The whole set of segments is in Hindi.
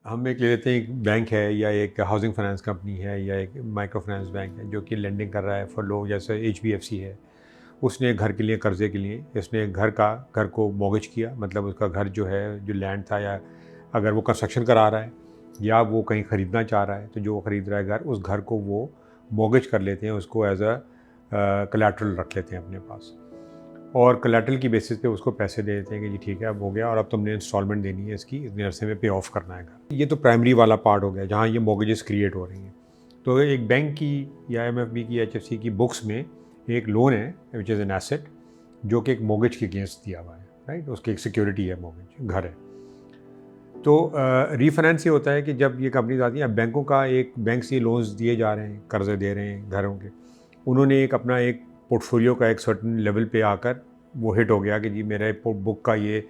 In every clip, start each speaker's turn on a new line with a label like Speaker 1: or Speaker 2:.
Speaker 1: हम एक ले लेते हैं, एक बैंक है या एक हाउसिंग फाइनेंस कंपनी है या एक माइक्रो फाइनेंस बैंक है जो कि लेंडिंग कर रहा है फॉर लोग, जैसे HBFC है। उसने एक घर के लिए, कर्जे के लिए, इसने एक घर को मॉर्गेज किया, मतलब उसका घर जो है, जो लैंड था, या अगर वो कंस्ट्रक्शन करा रहा है या वो कहीं ख़रीदना चाह रहा है, तो जो वो ख़रीद रहा है घर, उस घर को वो मॉर्गेज कर लेते हैं, उसको एज अ कोलैटरल रख लेते हैं अपने पास, और कोलैटरल की बेसिस पे उसको पैसे दे देते हैं कि जी ठीक है, अब हो गया और अब तुमने इंस्टॉलमेंट देनी है इसकी, इतने अरसे में पे ऑफ करना है घर। ये तो प्राइमरी वाला पार्ट हो गया जहाँ ये मॉर्गेजेस क्रिएट हो रही हैं। तो एक बैंक की या MFB की, HFC की बुक्स में एक लोन है विच इज़ एन एसेट, जो कि एक मॉर्गेज के अगेंस्ट दिया हुआ है, राइट, उसकी एक सिक्योरिटी है, मॉर्गेज घर है। तो रीफाइनेंस ये होता है कि जब ये कंपनीज आती हैं, बैंकों का एक, बैंक से लोन्स दिए जा रहे हैं, कर्जे दे रहे हैं घरों के, उन्होंने एक अपना एक पोर्टफोलियो का एक सर्टन लेवल पे आकर वो हिट हो गया कि जी मेरे बुक का ये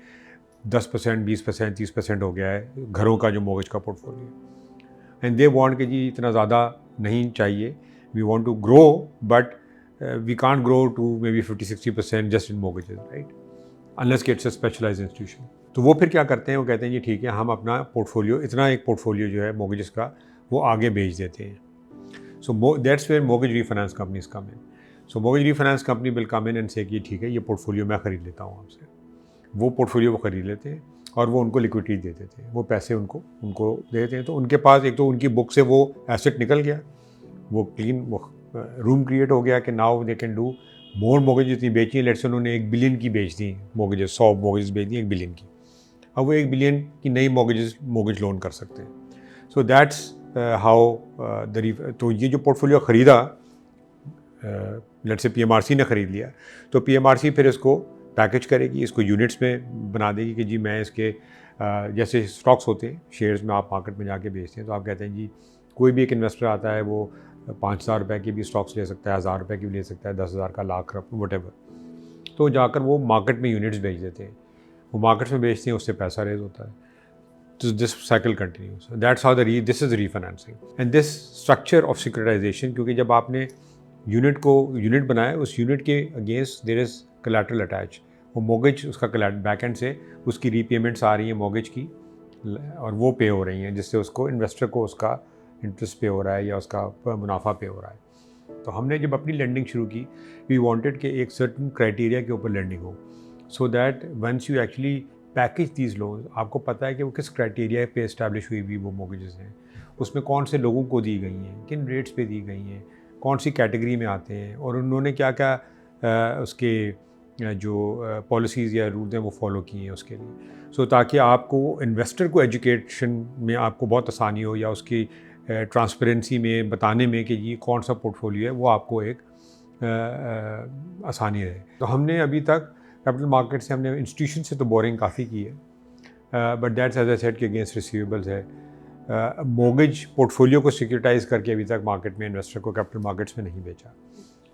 Speaker 1: 10%, 20%, 30% हो गया है घरों का जो मॉर्गेज का पोर्टफोलियो, एंड दे वांट कि जी इतना ज़्यादा नहीं चाहिए, we want to grow, but we can't grow to maybe 50-60% just in mortgages, right, unless it's a specialized institution. तो वो फिर क्या करते हैं, वो कहते हैं जी ठीक है, हम अपना पोर्टफोलियो, इतना एक पोर्टफोलियो जो है मॉर्गेजेस का, वो आगे बेच देते हैं। So that's where mortgage refinance companies come in. So mortgage refinance company will come in and say कि ठीक है, ये पोर्टफोलियो मैं ख़रीद लेता हूँ आपसे। वो पोर्टफोलियो वो ख़रीद लेते हैं और वो उनको लिक्विडिटी दे देते हैं, वो पैसे उनको उनको दे देते हैं। तो उनके पास एक तो उनकी बुक से वो एसेट निकल गया, वो क्लीन, वो रूम क्रिएट हो गया कि now they can do more mortgage. जितनी बेची है, लेट्स से उन्होंने 1 बिलियन की बेच दी मॉर्गेजेस, 100 मॉर्गेजेस बेच दी 1 बिलियन की, अब वो 1 बिलियन की नई मॉर्गेज लोन कर सकते हैं। सो दैट्स हाउ तो ये जो पोर्टफोलियो ख़रीदा, लेट्स से PMRC ने ख़रीद लिया, तो PMRC फिर इसको पैकेज करेगी, इसको यूनिट्स में बना देगी कि जी मैं इसके जैसे स्टॉक्स होते हैं, शेयर्स में आप मार्केट में जाके बेचते हैं, तो आप कहते हैं जी कोई भी एक इन्वेस्टर आता है, वो 5,000 रुपये की भी स्टॉक्स ले सकता है, 1,000 रुपये की भी ले सकता है, 10,000 का, लाख, वटेवर। तो जाकर वो मार्केट में यूनिट्स बेच देते हैं, वो मार्केट्स में बेचते हैं, उससे पैसा रेज होता है। तो this cycle continues, that's how this is refinancing and this structure of securitization. क्योंकि जब आपने यूनिट बनाया, उस यूनिट के against there is collateral attach, वो मॉर्गेज, उसका बैक एंड से उसकी रीपेमेंट्स आ रही हैं मॉर्गेज की, और वो पे हो रही हैं, जिससे उसको, इन्वेस्टर को, उसका इंटरेस्ट पे हो रहा है या उसका मुनाफा पे हो रहा है। तो हमने जब अपनी लेंडिंग शुरू की, वी वांटेड कि एक सर्टन क्राइटेरिया के ऊपर लेंडिंग हो, so that once you actually package these loans, आपको पता है कि वो किस क्राइटेरिया पे इस्टेब्लिश हुई हुई वो मॉर्गेजेस हैं, उसमें कौन से लोगों को दी गई हैं, किन रेट्स पे दी गई हैं, कौन सी कैटेगरी में आते हैं, और उन्होंने क्या क्या उसके जो पॉलिसीज़ या रूल्स हैं वो फॉलो किए हैं उसके लिए। सो ताकि आपको, इन्वेस्टर को एजुकेशन में आपको बहुत आसानी हो, या उसकी ट्रांसपेरेंसी में बताने में कि ये कौन सा पोर्टफोलियो है, वो आपको एक आसानी रहे। तो हमने अभी तक कैपिटल मार्केट से, हमने इंस्टीट्यूशन से तो बोरिंग काफ़ी की है, but that's as I said के अगेंस्ट रिसीवेबल्स है। मॉर्गेज पोर्टफोलियो को सिक्योरिटाइज करके अभी तक मार्केट में इन्वेस्टर को कैपिटल मार्केट्स में नहीं बेचा।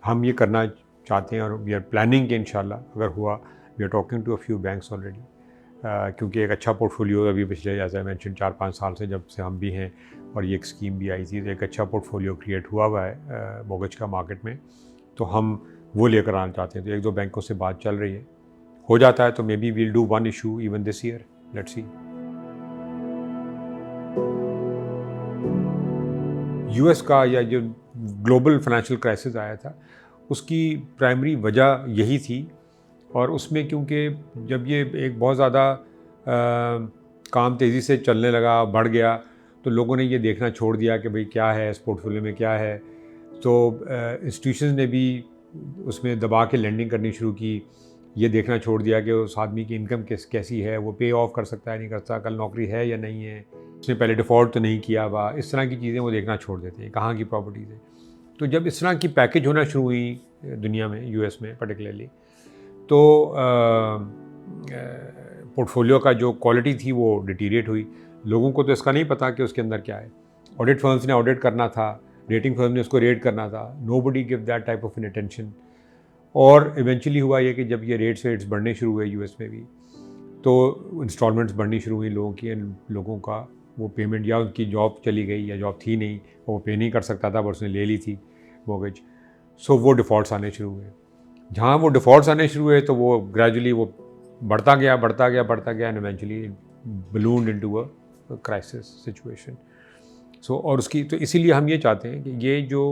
Speaker 1: हम ये करना चाहते हैं और वी आर प्लानिंग कि इंशाल्लाह अगर हुआ, we are talking to a few banks already, क्योंकि एक अच्छा पोर्टफोलियो अभी पिछले, जैसे मैंशन, 4-5 साल से जब से हम भी हैं और ये एक स्कीम भी आई थी, तो एक अच्छा पोर्टफोलियो क्रिएट हुआ हुआ है मॉर्गेज का मार्केट में, तो हम वो लेकर आना चाहते हैं। तो एक दो बैंकों से बात चल रही है, हो जाता है तो maybe we'll do one issue even this year, let's see. US का या जो ग्लोबल फाइनेंशियल क्राइसिस आया था, उसकी प्राइमरी वजह यही थी, और उसमें क्योंकि जब ये एक बहुत ज़्यादा काम तेज़ी से चलने लगा, बढ़ गया, तो लोगों ने ये देखना छोड़ दिया कि भाई क्या है इस पोर्टफोलियो में, क्या है। तो इंस्टीट्यूशंस ने भी उसमें दबा के लेंडिंग करनी शुरू की, ये देखना छोड़ दिया कि उस आदमी की इनकम कैसी है, वो पे ऑफ कर सकता है नहीं कर सकता, कल नौकरी है या नहीं है, उसने पहले डिफ़ॉल्ट तो नहीं किया हुआ, इस तरह की चीज़ें वो देखना छोड़ देते हैं, कहाँ की प्रॉपर्टीज़ है। तो जब इस तरह की पैकेज होना शुरू हुई दुनिया में, US में पर्टिकुलरली, तो पोर्टफोलियो का जो क्वालिटी थी वो डिटीरिएट हुई। लोगों को तो इसका नहीं पता कि उसके अंदर क्या है। ऑडिट फर्म्स ने ऑडिट करना था, रेटिंग फर्म ने उसको रेट करना था, nobody give that type of an attention. और इवेंचुअली हुआ ये कि जब ये रेट्स बढ़ने शुरू हुए US में भी, तो इंस्टॉलमेंट्स बढ़नी शुरू हुई लोगों की, लोगों का वो पेमेंट, या उनकी जॉब चली गई या जॉब थी नहीं, वो पे नहीं कर सकता था, पर उसने ले ली थी मॉर्गेज, सो वो डिफ़ॉल्ट्स आने शुरू हुए। जहाँ वो डिफ़ॉल्ट्स आने शुरू हुए, तो वो ग्रेजुअली वो बढ़ता गया and eventually ballooned into a crisis situation. So और उसकी तो इसीलिए हम ये चाहते हैं कि ये जो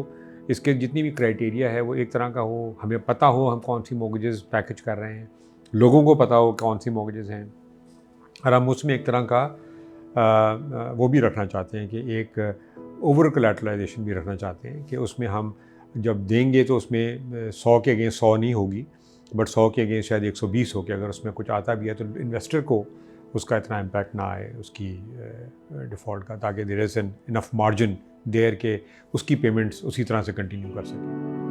Speaker 1: इसके जितनी भी क्राइटेरिया है वो एक तरह का हो, हमें पता हो हम कौन सी मॉर्गेजेस पैकेज कर रहे हैं, लोगों को पता हो कौन सी मॉर्गेजेस हैं, और हम उसमें एक तरह का वो भी रखना चाहते हैं कि एक ओवर कोलैटरलाइजेशन भी रखना चाहते हैं कि उसमें हम जब देंगे तो उसमें 100 के अगेंस्ट 100 नहीं होगी, बट 100 के अगेंस्ट शायद 120 हो, कि अगर उसमें कुछ आता भी है तो इन्वेस्टर को उसका इतना इम्पैक्ट ना आए उसकी डिफ़ॉल्ट का, ताकि there is an enough margin there के उसकी पेमेंट्स उसी तरह से कंटिन्यू कर सकें।